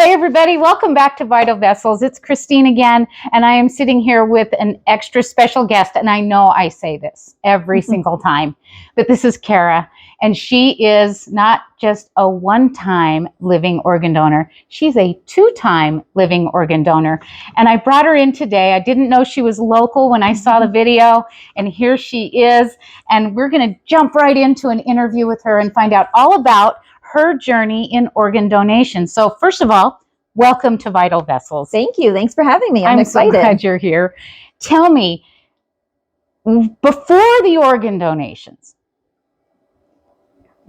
Hey everybody, welcome back to Vital Vessels. It's Christine again, and I am sitting here with an extra special guest, and I know I say this every single time, but this is Cara, and she is not just a one-time living organ donor, she's a two-time living organ donor, and I brought her in today. I didn't know she was local when I saw the video, and here she is, and we're going to jump right into an interview with her and find out all about her journey in organ donation. So first of all, welcome to Vital Vessels. Thank you. Thanks for having me. I'm excited. So glad you're here. Tell me, before the organ donations,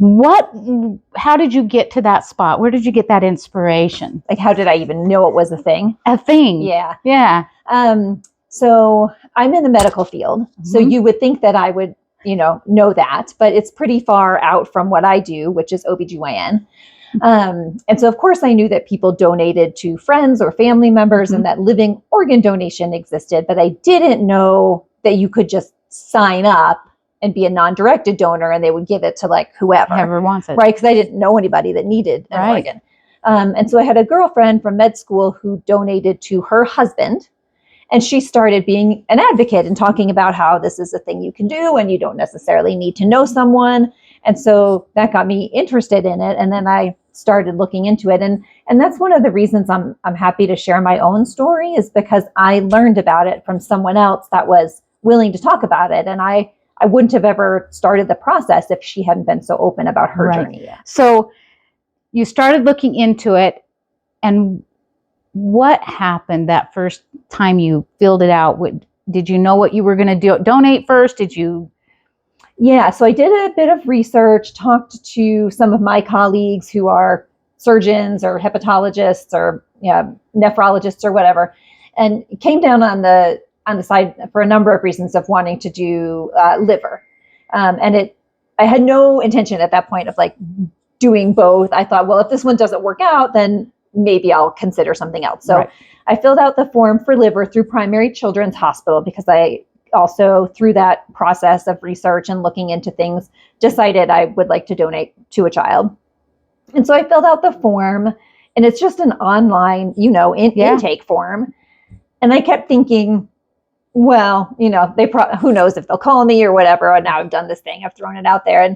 how did you get to that spot? Where did you get that inspiration? Like, how did I even know it was a thing? A thing. Yeah. Yeah. So I'm in the medical field. So you would think that I would, know that, but it's pretty far out from what I do, which is OBGYN. And so of course I knew that people donated to friends or family members and that living organ donation existed, but I didn't know that you could just sign up and be a non-directed donor and they would give it to like whoever wants it. Right. Cause I didn't know anybody that needed an organ. And so I had a girlfriend from med school who donated to her husband. And she started being an advocate and talking about how this is a thing you can do and you don't necessarily need to know someone. And so that got me interested in it. And then I started looking into it. And that's one of the reasons I'm happy to share my own story, is because I learned about it from someone else that was willing to talk about it. And I wouldn't have ever started the process if she hadn't been so open about her journey. So you started looking into it, and what happened that first time you filled it out? Did you know what you were going to donate first? Did you? Yeah, so I did a bit of research, talked to some of my colleagues who are surgeons or hepatologists or nephrologists or whatever, and came down on the side for a number of reasons of wanting to do liver. I had no intention at that point of like doing both. I thought, well, if this one doesn't work out, then maybe I'll consider something else. So I filled out the form for liver through Primary Children's Hospital, because I also, through that process of research and looking into things, decided I would like to donate to a child. And so I filled out the form, and it's just an online, intake form. And I kept thinking, well, who knows if they'll call me or whatever. And now I've done this thing, I've thrown it out there.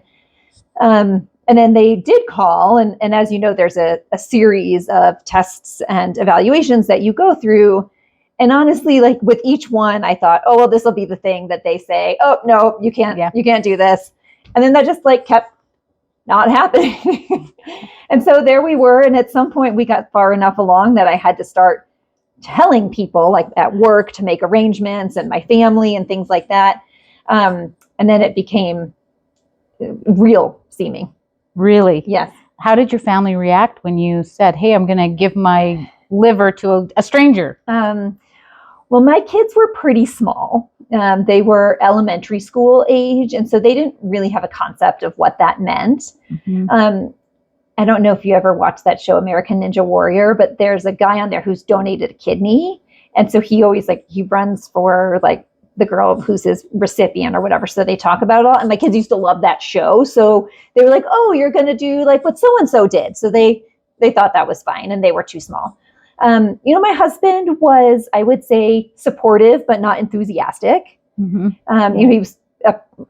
And then they did call. And as you know, there's a series of tests and evaluations that you go through. And honestly, like with each one, I thought, oh, well, this will be the thing that they say, oh, no, you can't do this. And then that just like kept not happening. And so there we were. And at some point we got far enough along that I had to start telling people, like at work, to make arrangements, and my family and things like that. And then it became real seeming. Really? Yes. How did your family react when you said, hey, I'm going to give my liver to a stranger? Well, my kids were pretty small. They were elementary school age, and so they didn't really have a concept of what that meant. I don't know if you ever watched that show, American Ninja Warrior, but there's a guy on there who's donated a kidney. And so he always he runs for like the girl who's his recipient or whatever. So they talk about it all. And my kids used to love that show. So they were like, oh, you're going to do like what so-and-so did. So they thought that was fine, and they were too small. My husband was, I would say, supportive, but not enthusiastic. He was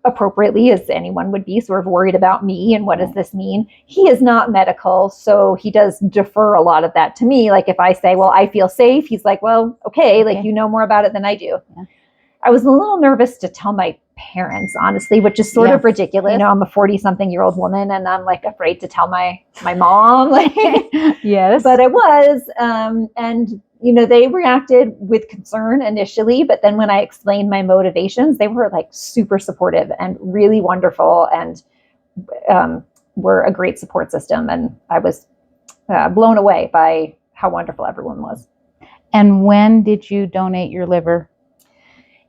appropriately, as anyone would be, sort of worried about me and what does this mean. He is not medical, so he does defer a lot of that to me. Like if I say, well, I feel safe, he's like, well, okay. Like you know more about it than I do. Yeah. I was a little nervous to tell my parents, honestly, which is sort of ridiculous. I'm a 40-something-year-old woman, and I'm like afraid to tell my mom. Yes, but I was, and they reacted with concern initially, but then when I explained my motivations, they were like super supportive and really wonderful, and were a great support system. And I was blown away by how wonderful everyone was. And when did you donate your liver?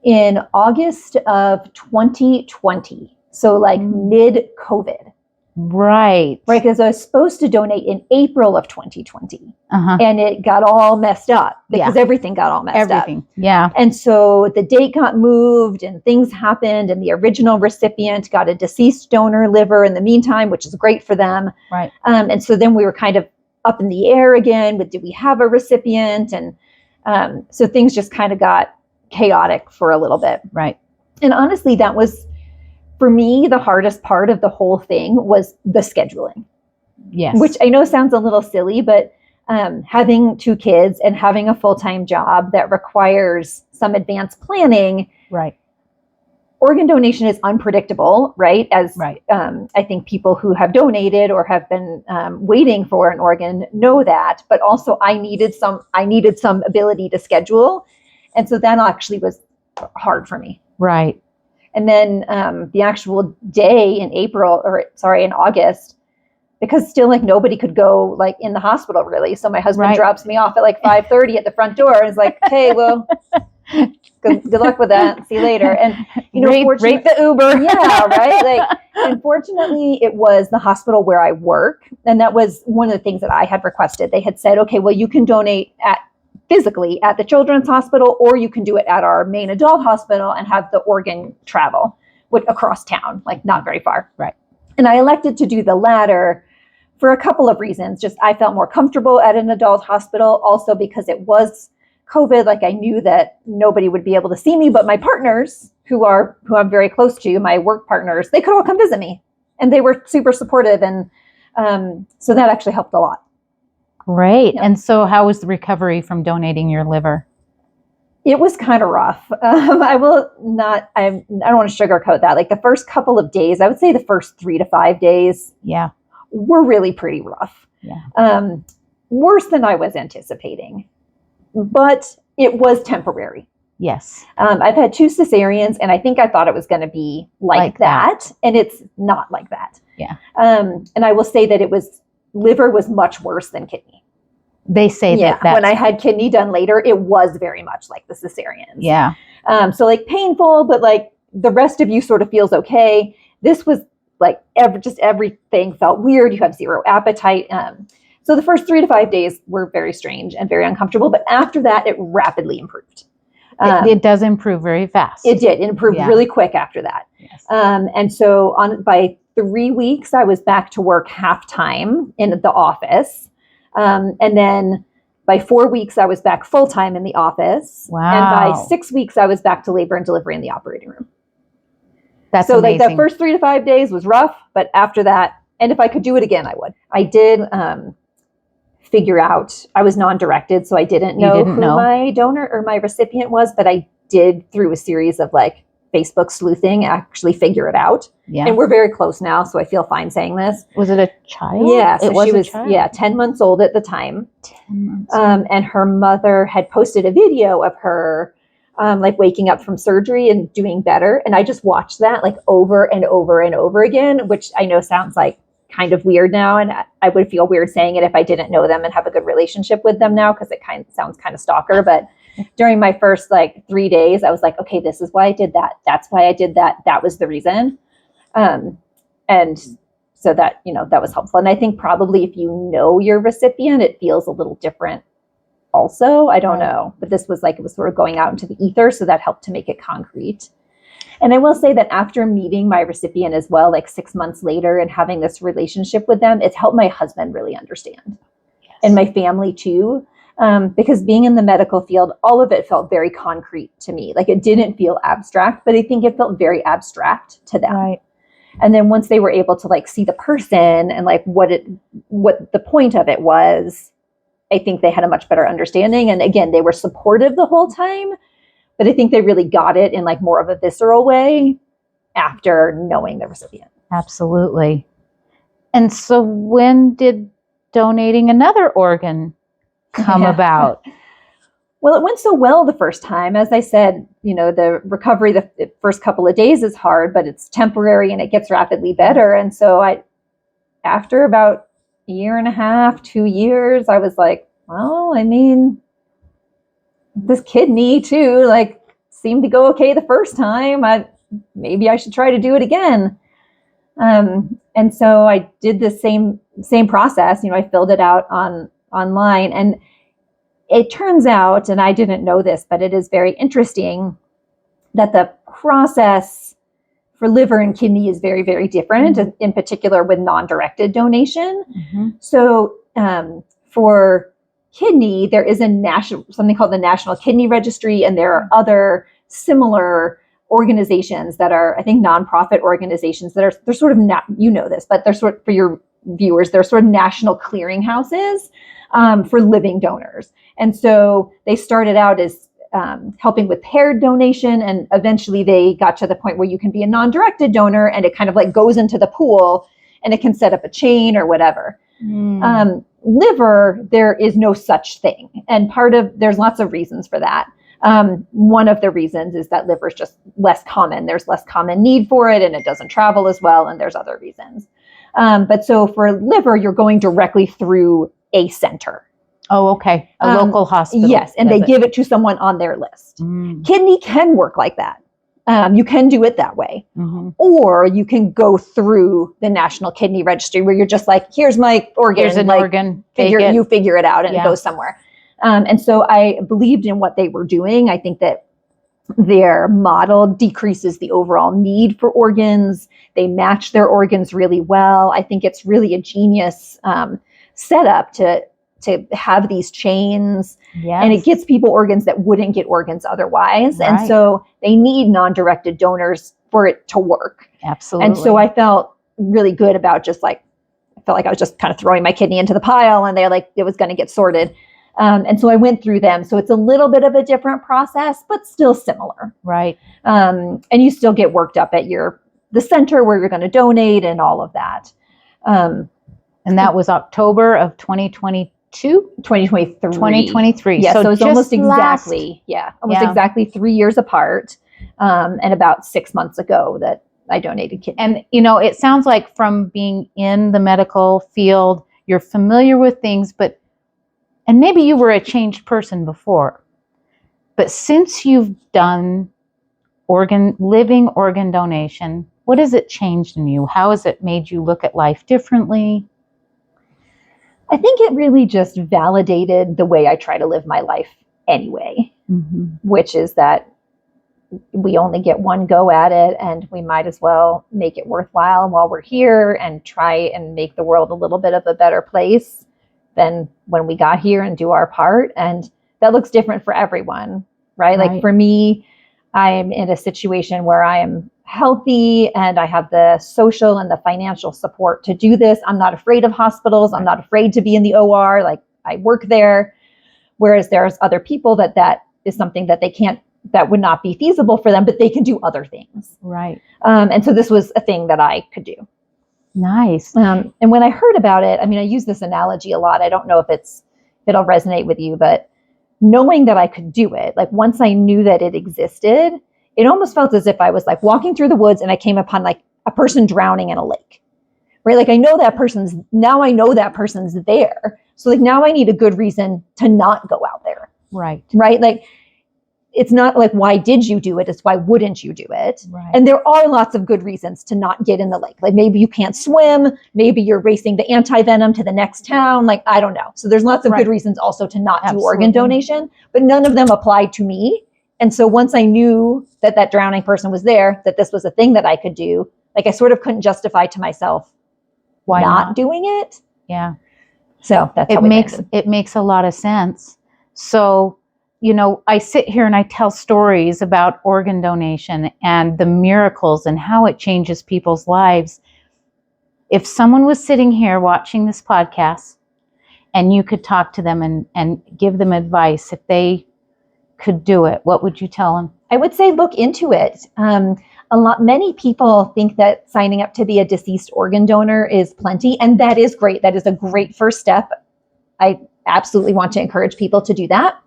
In August of 2020. So like mid-COVID. Right. Because I was supposed to donate in April of 2020. And it got all messed up because everything got all messed up. Yeah. And so the date got moved and things happened, and the original recipient got a deceased donor liver in the meantime, which is great for them. Right. And so then we were kind of up in the air again with, did we have a recipient? And so things just kind of got chaotic for a little bit. Right. And honestly, that was, for me, the hardest part of the whole thing was the scheduling. Yes. Which I know sounds a little silly, but having 2 kids and having a full-time job that requires some advanced planning. Right. Organ donation is unpredictable, right? As Right. I think people who have donated or have been waiting for an organ know that. But also, I needed some ability to schedule, and so that actually was hard for me. Right. And then the actual day in in August, because still like nobody could go like in the hospital really. So my husband drops me off at like 5:30 at the front door and is like, "Hey, well, good luck with that. See you later." And rate the Uber. Yeah, right. Like, unfortunately, it was the hospital where I work, and that was one of the things that I had requested. They had said, "Okay, well, you can donate physically at the children's hospital, or you can do it at our main adult hospital and have the organ travel across town, like not very far." Right. And I elected to do the latter for a couple of reasons. Just I felt more comfortable at an adult hospital, also because it was COVID. Like I knew that nobody would be able to see me, but my partners who I'm very close to, my work partners, they could all come visit me, and they were super supportive. And so that actually helped a lot. Great. Yeah. And so how was the recovery from donating your liver? It was kind of rough. I don't want to sugarcoat that. Like the first couple of days, I would say the first 3 to 5 days were really pretty rough. Yeah. Worse than I was anticipating, but it was temporary. Yes. I've had 2 cesareans, and I think I thought it was going to be like that, and it's not like that. Yeah. And I will say that liver was much worse than kidney. They say that when I had kidney done later, it was very much like the cesareans. Yeah. So like painful, but like the rest of you sort of feels okay. This was like everything felt weird. You have 0 appetite. So the first 3 to 5 days were very strange and very uncomfortable. But after that, it rapidly improved. It does improve very fast. It did. It improved really quick after that. Yes. And so by 3 weeks, I was back to work half-time in the office. And then by 4 weeks, I was back full-time in the office. Wow. And by 6 weeks, I was back to labor and delivery in the operating room. That's so amazing. Like the first 3 to 5 days was rough, but after that, and if I could do it again, I would. I did figure out, I was non-directed, so I didn't know who my donor or my recipient was, but I did, through a series of like Facebook sleuthing, actually figure it out. Yeah. And we're very close now, so I feel fine saying this. Was it a child? Yeah, so it was she was a child. 10 months old at the time. 10 months old. And her mother had posted a video of her like waking up from surgery and doing better. And I just watched that like over and over and over again, which I know sounds like kind of weird now. And I would feel weird saying it if I didn't know them and have a good relationship with them now, because it sounds kind of stalker. But during my first like 3 days, I was like, okay, this is why I did that. That's why I did that. That was the reason. And so that, that was helpful. And I think probably if you know your recipient, it feels a little different also. I don't know. But this was like, it was sort of going out into the ether. So that helped to make it concrete. And I will say that after meeting my recipient as well, like 6 months later and having this relationship with them, it's helped my husband really understand. Yes. And my family too. Because being in the medical field, all of it felt very concrete to me. Like it didn't feel abstract, but I think it felt very abstract to them. Right. And then once they were able to like see the person and like what the point of it was, I think they had a much better understanding. And again, they were supportive the whole time, but I think they really got it in like more of a visceral way after knowing the recipient. Absolutely. And so when did donating another organ come about? Well, it went so well the first time. As I said, the recovery, the first couple of days is hard, but it's temporary and it gets rapidly better. And so after about a year and a half, 2 years, I was like, well, I mean, this kidney too, like seemed to go okay the first time. Maybe I should try to do it again. And so I did the same process. I filled it out online, and it turns out, and I didn't know this, but it is very interesting that the process for liver and kidney is very, very different, in particular with non-directed donation. Mm-hmm. So for kidney, there is something called the National Kidney Registry, and there are other similar organizations that are, I think, nonprofit organizations that they're sort of not, you know this, but they're for your viewers, they're sort of national clearinghouses for living donors. And so they started out as helping with paired donation, and eventually they got to the point where you can be a non-directed donor, and it kind of like goes into the pool, and it can set up a chain or whatever. Liver, there is no such thing. And there's lots of reasons for that. One of the reasons is that liver is just less common. There's less common need for it, and it doesn't travel as well. And there's other reasons. But so for liver, you're going directly through a center. Oh, okay. A local hospital. Yes. And they give it to someone on their list. Kidney can work like that. You can do it that way. Or you can go through the National Kidney Registry, where you're just like, here's my organ. Here's an organ. You figure it out, and it goes somewhere. And so I believed in what they were doing. I think that their model decreases the overall need for organs. They match their organs really well. I think it's really a genius setup to have these chains. Yes. And it gets people organs that wouldn't get organs otherwise. Right. And so they need non-directed donors for it to work. Absolutely. And so I felt really good about I felt like I was just kind of throwing my kidney into the pile, and it was going to get sorted. And so I went through them. So it's a little bit of a different process, but still similar. Right. And you still get worked up at the center where you're going to donate and all of that. And that was October of 2022? 2023. 2023. Yeah, so it's almost exactly 3 years apart, and about 6 months ago that I donated kidney. And, it sounds like from being in the medical field, you're familiar with things, and maybe you were a changed person before, but since you've done living organ donation, what has it changed in you? How has it made you look at life differently? I think it really just validated the way I try to live my life anyway, which is that we only get one go at it, and we might as well make it worthwhile while we're here and try and make the world a little bit of a better place than when we got here, and do our part. And that looks different for everyone, right? Like for me, I'm in a situation where I am healthy and I have the social and the financial support to do this. I'm not afraid of hospitals. I'm not afraid to be in the OR. Like, I work there. Whereas there's other people that is something that they can't, that would not be feasible for them, but they can do other things. Right. And so this was a thing that I could do. Nice. And when I heard about it, I use this analogy a lot. I don't know if it'll resonate with you, but knowing that I could do it, like once I knew that it existed, it almost felt as if I was like walking through the woods and I came upon like a person drowning in a lake, right? Like I know that person's there. So like now I need a good reason to not go out there. Right. Right. Like, it's not like, why did you do it? It's why wouldn't you do it? Right. And there are lots of good reasons to not get in the lake. Like maybe you can't swim. Maybe you're racing the anti-venom to the next town. Like, I don't know. So there's lots of good reasons also to not do organ donation, but none of them applied to me. And so once I knew that drowning person was there, that this was a thing that I could do, like I sort of couldn't justify to myself why not doing it. Yeah. So that's how it makes a lot of sense. So, I sit here and I tell stories about organ donation and the miracles and how it changes people's lives. If someone was sitting here watching this podcast and you could talk to them and give them advice, if they could do it, what would you tell them? I would say look into it. Many people think that signing up to be a deceased organ donor is plenty, and that is great. That is a great first step. I absolutely want to encourage people to do that.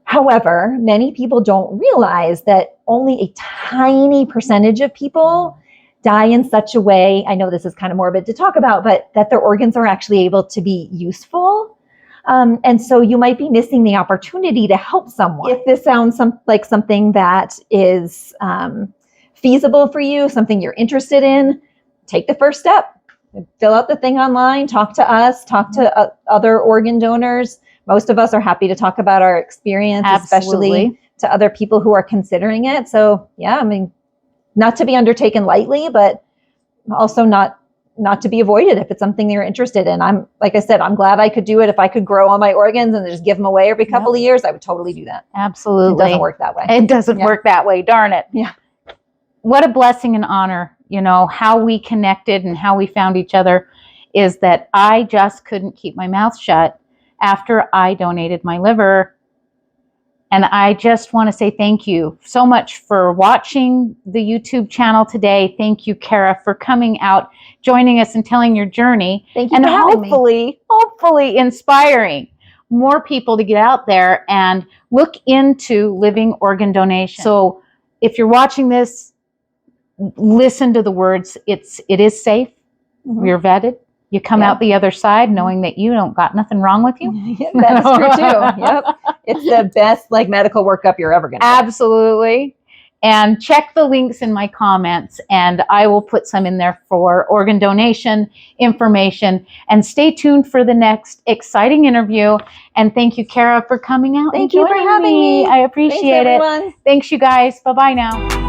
However, many people don't realize that only a tiny percentage of people die in such a way, I know this is kind of morbid to talk about, but that their organs are actually able to be useful. And so you might be missing the opportunity to help someone. If this sounds like something that is feasible for you, something you're interested in, take the first step. Fill out the thing online, talk to us, talk to other organ donors. Most of us are happy to talk about our experience, especially to other people who are considering it. So yeah, not to be undertaken lightly, but also not not to be avoided if it's something they're interested in. I'm, like I said, I'm glad I could do it. If I could grow all my organs and just give them away every couple of years, I would totally do that. Absolutely. It doesn't work that way. It doesn't work that way. Darn it. Yeah. What a blessing and honor, how we connected and how we found each other is that I just couldn't keep my mouth shut after I donated my liver. And I just want to say thank you so much for watching the YouTube channel today. Thank you, Cara, for coming out, joining us and telling your journey. Thank you and for having me. hopefully inspiring more people to get out there and look into living organ donation. So if you're watching this, listen to the words. It is safe. Mm-hmm. You're vetted. You come out the other side knowing that you don't got nothing wrong with you. Yeah, that's true too. Yep. It's the best medical workup you're ever going to get. Absolutely. And check the links in my comments, and I will put some in there for organ donation information. And stay tuned for the next exciting interview. And thank you, Cara, for coming out. Thank you for having me. I appreciate it. Everyone. Thanks, you guys. Bye-bye now.